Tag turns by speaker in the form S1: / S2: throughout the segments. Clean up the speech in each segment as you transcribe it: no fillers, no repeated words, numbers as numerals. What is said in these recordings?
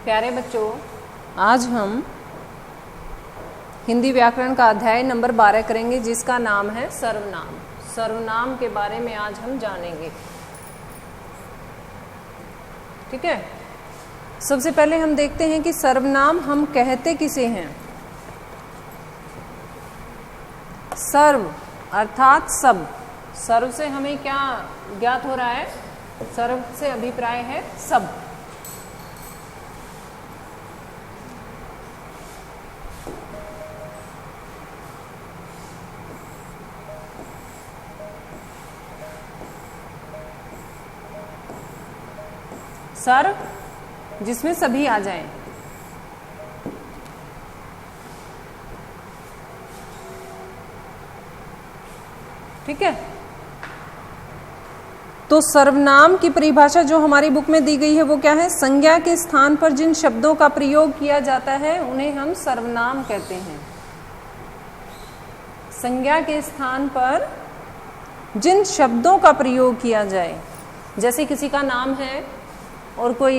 S1: प्यारे बच्चों, आज हम हिंदी व्याकरण का अध्याय नंबर 12 करेंगे, जिसका नाम है सर्वनाम। सर्वनाम के बारे में आज हम जानेंगे। ठीक है, सबसे पहले हम देखते हैं कि सर्वनाम हम कहते किसे हैं। सर्व अर्थात सब। सर्व से हमें क्या ज्ञात हो रहा है? सर्व से अभिप्राय है सब। सर्व जिसमें सभी आ जाएं। ठीक है, तो सर्वनाम की परिभाषा जो हमारी बुक में दी गई है वो क्या है? संज्ञा के स्थान पर जिन शब्दों का प्रयोग किया जाता है उन्हें हम सर्वनाम कहते हैं। संज्ञा के स्थान पर जिन शब्दों का प्रयोग किया जाए, जैसे किसी का नाम है और कोई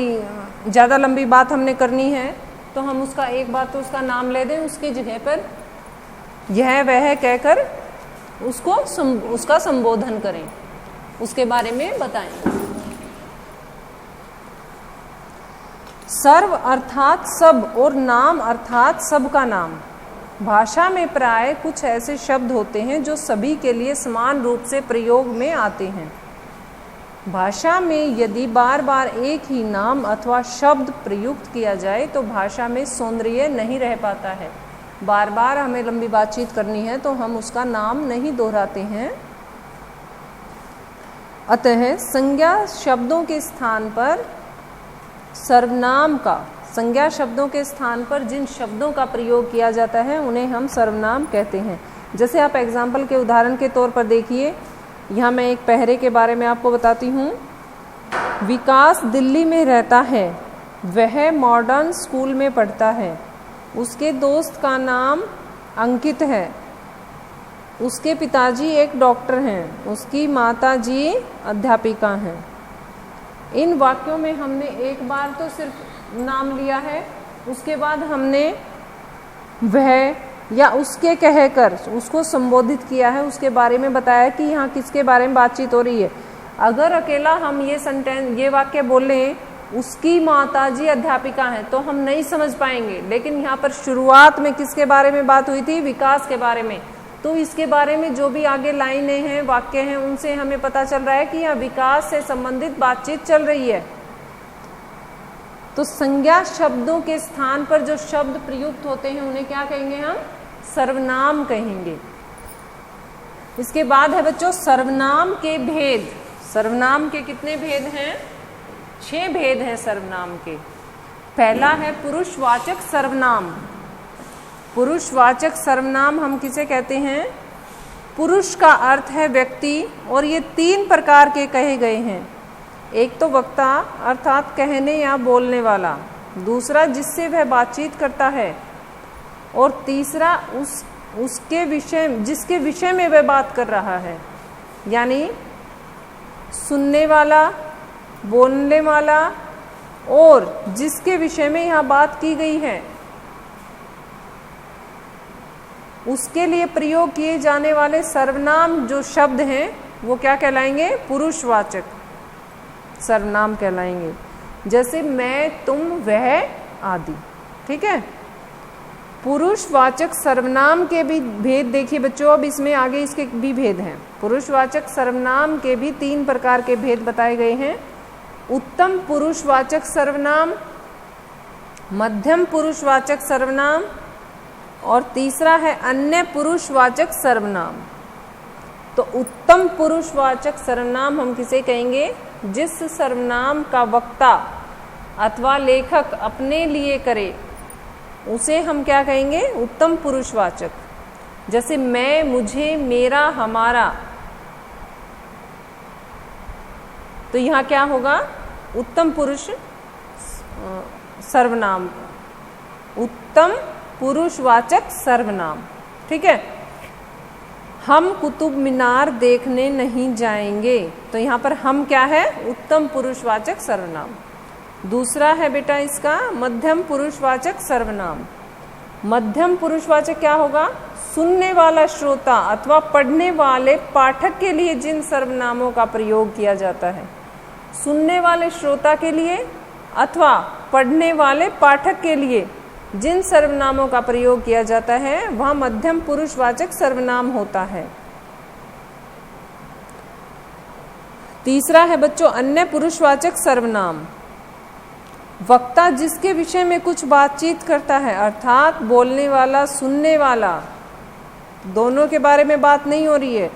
S1: ज़्यादा लंबी बात हमने करनी है तो हम उसका एक बात तो उसका नाम ले दें, उसकी जगह पर यह वह कहकर उसका संबोधन करें, उसके बारे में बताएं। सर्व अर्थात सब और नाम अर्थात सबका नाम। भाषा में प्राय कुछ ऐसे शब्द होते हैं जो सभी के लिए समान रूप से प्रयोग में आते हैं। भाषा में यदि बार बार एक ही नाम अथवा शब्द प्रयुक्त किया जाए तो भाषा में सौंदर्य नहीं रह पाता है। बार बार हमें लंबी बातचीत करनी है तो हम उसका नाम नहीं दोहराते हैं। अतः संज्ञा शब्दों के स्थान पर सर्वनाम का, संज्ञा शब्दों के स्थान पर जिन शब्दों का प्रयोग किया जाता है उन्हें हम सर्वनाम कहते हैं। जैसे आप एग्जाम्पल के उदाहरण के तौर पर देखिए, यहाँ मैं एक पहरे के बारे में आपको बताती हूँ। विकास दिल्ली में रहता है, वह मॉडर्न स्कूल में पढ़ता है, उसके दोस्त का नाम अंकित है, उसके पिताजी एक डॉक्टर हैं, उसकी माताजी अध्यापिका हैं। इन वाक्यों में हमने एक बार तो सिर्फ नाम लिया है, उसके बाद हमने वह या उसके कहकर उसको संबोधित किया है, उसके बारे में बताया कि यहाँ किसके बारे में बातचीत हो रही है। अगर अकेला हम ये वाक्य बोलें उसकी माताजी अध्यापिका हैं तो हम नहीं समझ पाएंगे, लेकिन यहाँ पर शुरुआत में किसके बारे में बात हुई थी? विकास के बारे में। तो इसके बारे में जो भी आगे लाइनें हैं, वाक्य हैं, उनसे हमें पता चल रहा है कि यहाँ विकास से संबंधित बातचीत चल रही है। तो संज्ञा शब्दों के स्थान पर जो शब्द प्रयुक्त होते हैं उन्हें क्या कहेंगे? हम सर्वनाम कहेंगे। इसके बाद है बच्चों सर्वनाम के भेद। सर्वनाम के कितने भेद हैं? 6 भेद हैं सर्वनाम के। पहला है पुरुषवाचक सर्वनाम। पुरुषवाचक सर्वनाम हम किसे कहते हैं? पुरुष का अर्थ है व्यक्ति, और ये 3 प्रकार के कहे गए हैं। एक तो वक्ता अर्थात कहने या बोलने वाला, दूसरा जिससे वह बातचीत करता है, और तीसरा जिसके विषय में वह बात कर रहा है, यानी सुनने वाला, बोलने वाला और जिसके विषय में यहाँ बात की गई है उसके लिए प्रयोग किए जाने वाले सर्वनाम जो शब्द हैं वो क्या कहलाएंगे? पुरुषवाचक सर्वनाम कहलाएंगे। जैसे मैं, तुम, वह आदि। ठीक है, पुरुषवाचक सर्वनाम के भी भेद देखिए बच्चों। अब इसमें आगे इसके भी भेद हैं। पुरुषवाचक सर्वनाम के भी 3 प्रकार के भेद बताए गए हैं। उत्तम पुरुषवाचक सर्वनाम, मध्यम पुरुषवाचक सर्वनाम, और तीसरा है अन्य पुरुषवाचक सर्वनाम। तो उत्तम पुरुषवाचक सर्वनाम हम किसे कहेंगे? जिस सर्वनाम का वक्ता अथवा लेखक अपने लिए करे उसे हम क्या कहेंगे? उत्तम पुरुषवाचक। जैसे मैं, मुझे, मेरा, हमारा, तो यहाँ क्या होगा? उत्तम पुरुष सर्वनाम, उत्तम पुरुषवाचक सर्वनाम। ठीक है, हम कुतुब मीनार देखने नहीं जाएंगे, तो यहाँ पर हम क्या है? उत्तम पुरुषवाचक सर्वनाम। दूसरा है बेटा इसका मध्यम पुरुषवाचक सर्वनाम। मध्यम पुरुषवाचक क्या होगा? सुनने वाला श्रोता अथवा पढ़ने वाले पाठक के लिए जिन सर्वनामों का प्रयोग किया जाता है, सुनने वाले श्रोता के लिए अथवा पढ़ने वाले पाठक के लिए जिन सर्वनामों का प्रयोग किया जाता है वह मध्यम पुरुषवाचक सर्वनाम होता है। तीसरा है बच्चों अन्य पुरुषवाचक सर्वनाम। वक्ता जिसके विषय में कुछ बातचीत करता है, अर्थात बोलने वाला सुनने वाला, दोनों के बारे में बात नहीं हो रही है,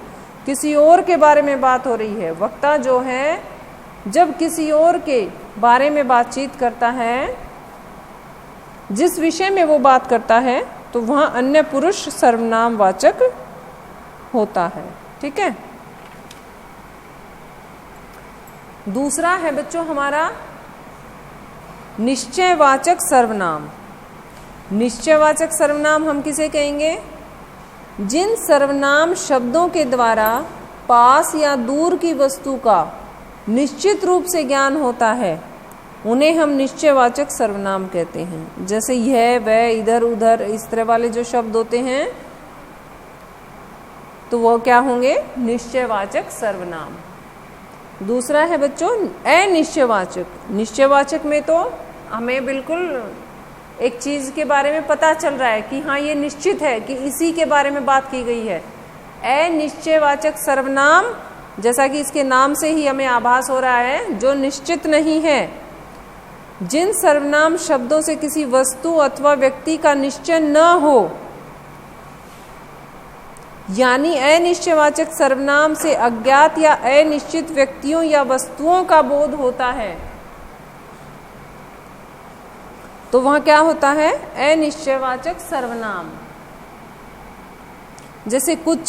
S1: किसी और के बारे में बात हो रही है। वक्ता जो है जब किसी और के बारे में बातचीत करता है, जिस विषय में वो बात करता है, तो वहाँ अन्य पुरुष सर्वनाम वाचक होता है। ठीक है। दूसरा है बच्चों हमारा निश्चयवाचक सर्वनाम। निश्चयवाचक सर्वनाम हम किसे कहेंगे? जिन सर्वनाम शब्दों के द्वारा पास या दूर की वस्तु का निश्चित रूप से ज्ञान होता है, उन्हें हम निश्चयवाचक सर्वनाम कहते हैं। जैसे यह, वह, इधर, उधर, इस तरह वाले जो शब्द होते हैं तो वो क्या होंगे? निश्चयवाचक सर्वनाम। दूसरा है बच्चों अनिश्चयवाचक। निश्चयवाचक में तो हमें बिल्कुल एक चीज के बारे में पता चल रहा है कि हाँ ये निश्चित है कि इसी के बारे में बात की गई है। अनिश्चयवाचक सर्वनाम, जैसा कि इसके नाम से ही हमें आभास हो रहा है, जो निश्चित नहीं है। जिन सर्वनाम शब्दों से किसी वस्तु अथवा व्यक्ति का निश्चय न हो, यानी अनिश्चयवाचक सर्वनाम से अज्ञात या अनिश्चित व्यक्तियों या वस्तुओं का बोध होता है, तो वह क्या होता है? अनिश्चयवाचक सर्वनाम। जैसे कुछ,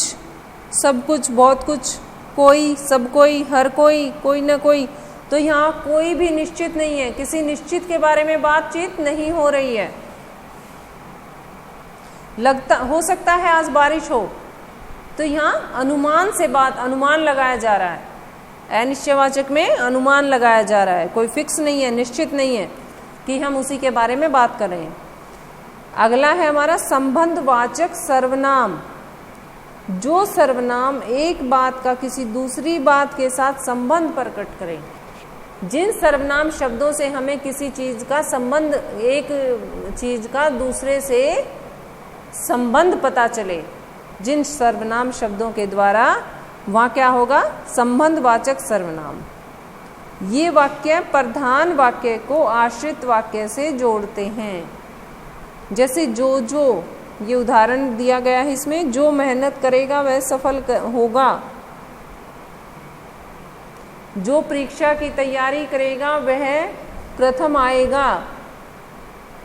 S1: सब कुछ, बहुत कुछ, कोई, सब कोई, हर कोई, कोई न कोई, तो यहाँ कोई भी निश्चित नहीं है, किसी निश्चित के बारे में बातचीत नहीं हो रही है। लगता हो सकता है आज बारिश हो, तो यहाँ अनुमान से अनुमान लगाया जा रहा है। अनिश्चयवाचक में अनुमान लगाया जा रहा है, कोई फिक्स नहीं है, निश्चित नहीं है कि हम उसी के बारे में बात कर रहे हैं। अगला है हमारा संबंधवाचक सर्वनाम। जो सर्वनाम एक बात का किसी दूसरी बात के साथ संबंध प्रकट करे। जिन सर्वनाम शब्दों से हमें किसी चीज का संबंध, एक चीज का दूसरे से संबंध पता चले, जिन सर्वनाम शब्दों के द्वारा, वहाँ क्या होगा? संबंधवाचक सर्वनाम। ये वाक्य प्रधान वाक्य को आश्रित वाक्य से जोड़ते हैं। जैसे जो, ये उदाहरण दिया गया है इसमें, जो मेहनत करेगा वह सफल होगा, जो परीक्षा की तैयारी करेगा वह प्रथम आएगा।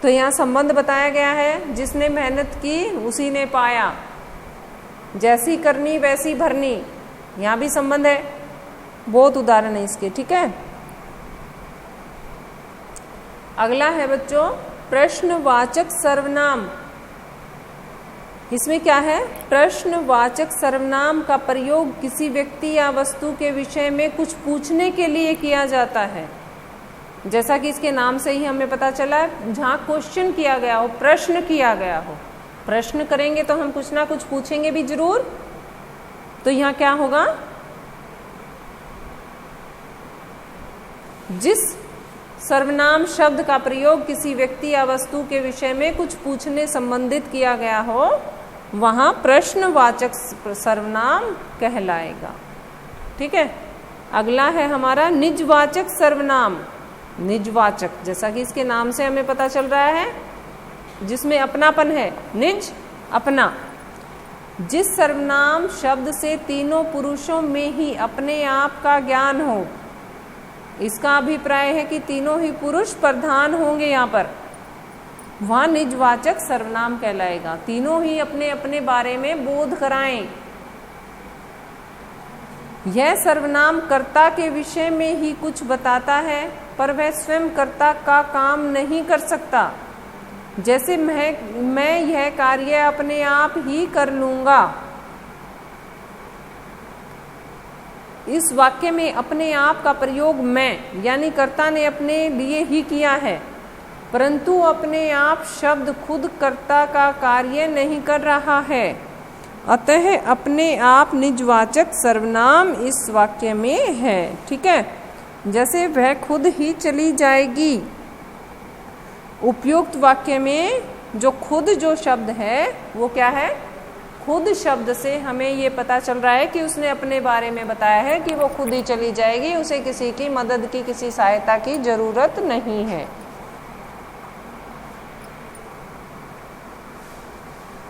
S1: तो यहाँ संबंध बताया गया है, जिसने मेहनत की उसी ने पाया, जैसी करनी वैसी भरनी, यहाँ भी संबंध है। बहुत उदाहरण है इसके। ठीक है। अगला है बच्चों प्रश्नवाचक सर्वनाम। इसमें क्या है? प्रश्नवाचक सर्वनाम का प्रयोग किसी व्यक्ति या वस्तु के विषय में कुछ पूछने के लिए किया जाता है। जैसा कि इसके नाम से ही हमें पता चला है, जहाँ क्वेश्चन किया गया हो, प्रश्न किया गया हो। प्रश्न करेंगे तो हम कुछ ना कुछ पूछेंगे भी जरूर, तो यहाँ क्या होगा? जिस सर्वनाम शब्द का प्रयोग किसी व्यक्ति या वस्तु के विषय में कुछ पूछने संबंधित किया गया हो, वहां प्रश्नवाचक सर्वनाम कहलाएगा। ठीक है। अगला है हमारा निजवाचक सर्वनाम। निजवाचक, जैसा कि इसके नाम से हमें पता चल रहा है, जिसमें अपनापन है, निज, अपना। जिस सर्वनाम शब्द से तीनों पुरुषों में ही अपने आप का ज्ञान हो, इसका अभिप्राय है कि तीनों ही पुरुष प्रधान होंगे यहाँ पर, वहाँ निजवाचक सर्वनाम कहलाएगा। तीनों ही अपने अपने बारे में बोध कराएं। यह सर्वनाम कर्ता के विषय में ही कुछ बताता है, पर वह स्वयं कर्ता का काम नहीं कर सकता। जैसे मैं यह कार्य अपने आप ही कर लूंगा। इस वाक्य में अपने आप का प्रयोग मैं यानी कर्ता ने अपने लिए ही किया है, परंतु अपने आप शब्द खुद कर्ता का कार्य नहीं कर रहा है, अतः अपने आप निजवाचक सर्वनाम इस वाक्य में है। ठीक है, जैसे वह खुद ही चली जाएगी। उपयुक्त वाक्य में जो खुद जो शब्द है वो क्या है? खुद शब्द से हमें ये पता चल रहा है कि उसने अपने बारे में बताया है कि वो खुद ही चली जाएगी, उसे किसी की मदद की, किसी सहायता की जरूरत नहीं है।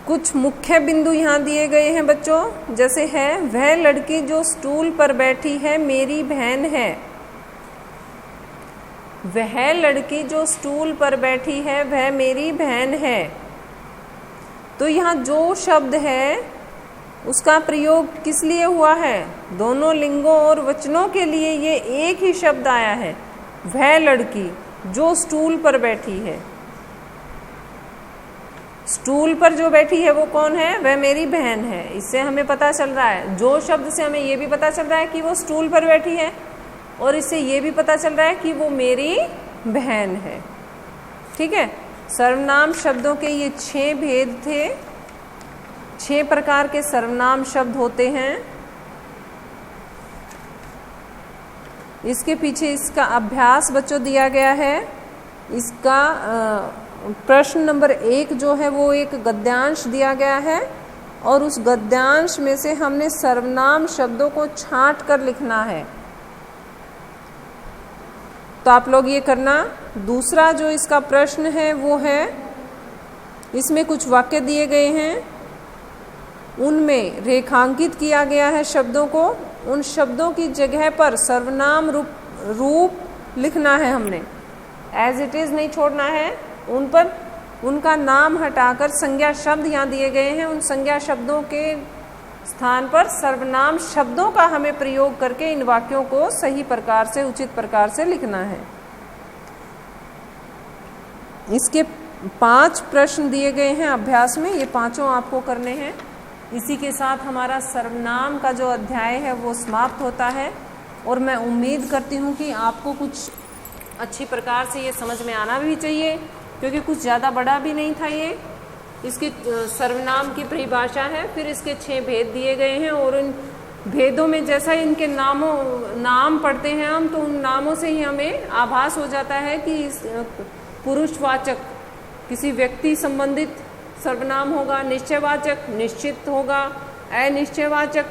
S1: कुछ मुख्य बिंदु यहाँ दिए गए हैं बच्चों, जैसे है वह लड़की जो स्टूल पर बैठी है मेरी बहन है। वह लड़की जो स्टूल पर बैठी है वह मेरी बहन है। तो यहाँ जो शब्द है उसका प्रयोग किस लिए हुआ है? दोनों लिंगों और वचनों के लिए ये एक ही शब्द आया है, वह लड़की जो स्टूल पर बैठी है। स्टूल पर जो बैठी है वो कौन है? वह मेरी बहन है। इससे हमें पता चल रहा है, जो शब्द से हमें ये भी पता चल रहा है कि वो स्टूल पर बैठी है, और इससे ये भी पता चल रहा है कि वो मेरी बहन है। ठीक है, सर्वनाम शब्दों के ये 6 भेद थे। 6 प्रकार के सर्वनाम शब्द होते हैं। इसके पीछे इसका अभ्यास बच्चों दिया गया है। इसका प्रश्न नंबर 1 जो है वो एक गद्यांश दिया गया है, और उस गद्यांश में से हमने सर्वनाम शब्दों को छांट कर लिखना है। तो आप लोग ये करना। दूसरा जो इसका प्रश्न है वो है, इसमें कुछ वाक्य दिए गए हैं, उनमें रेखांकित किया गया है शब्दों को। उन शब्दों की जगह पर सर्वनाम रूप लिखना है हमने, एज इट इज नहीं छोड़ना है। उन पर उनका नाम हटाकर संज्ञा शब्द यहाँ दिए गए हैं, उन संज्ञा शब्दों के स्थान पर सर्वनाम शब्दों का हमें प्रयोग करके इन वाक्यों को सही प्रकार से, उचित प्रकार से लिखना है। इसके 5 प्रश्न दिए गए हैं अभ्यास में, ये 5 आपको करने हैं। इसी के साथ हमारा सर्वनाम का जो अध्याय है वो समाप्त होता है, और मैं उम्मीद करती हूँ कि आपको कुछ अच्छी प्रकार से ये समझ में आना भी चाहिए, क्योंकि कुछ ज़्यादा बड़ा भी नहीं था ये। इसकी सर्वनाम की परिभाषा है, फिर इसके 6 भेद दिए गए हैं, और उन भेदों में जैसा इनके नाम पढ़ते हैं हम, तो उन नामों से ही हमें आभास हो जाता है कि इस पुरुषवाचक किसी व्यक्ति संबंधित सर्वनाम होगा, निश्चयवाचक निश्चित होगा, अनिश्चयवाचक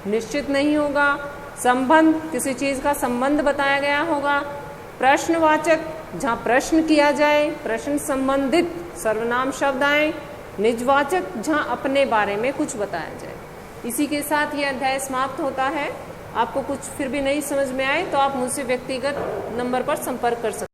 S1: निश्चित नहीं होगा, संबंध किसी चीज़ का संबंध बताया गया होगा, प्रश्नवाचक जहाँ प्रश्न किया जाए, प्रश्न संबंधित सर्वनाम शब्द आए, निजवाचक जहाँ अपने बारे में कुछ बताया जाए। इसी के साथ ये अध्याय समाप्त होता है। आपको कुछ फिर भी नहीं समझ में आए तो आप मुझसे व्यक्तिगत नंबर पर संपर्क कर सकते हैं।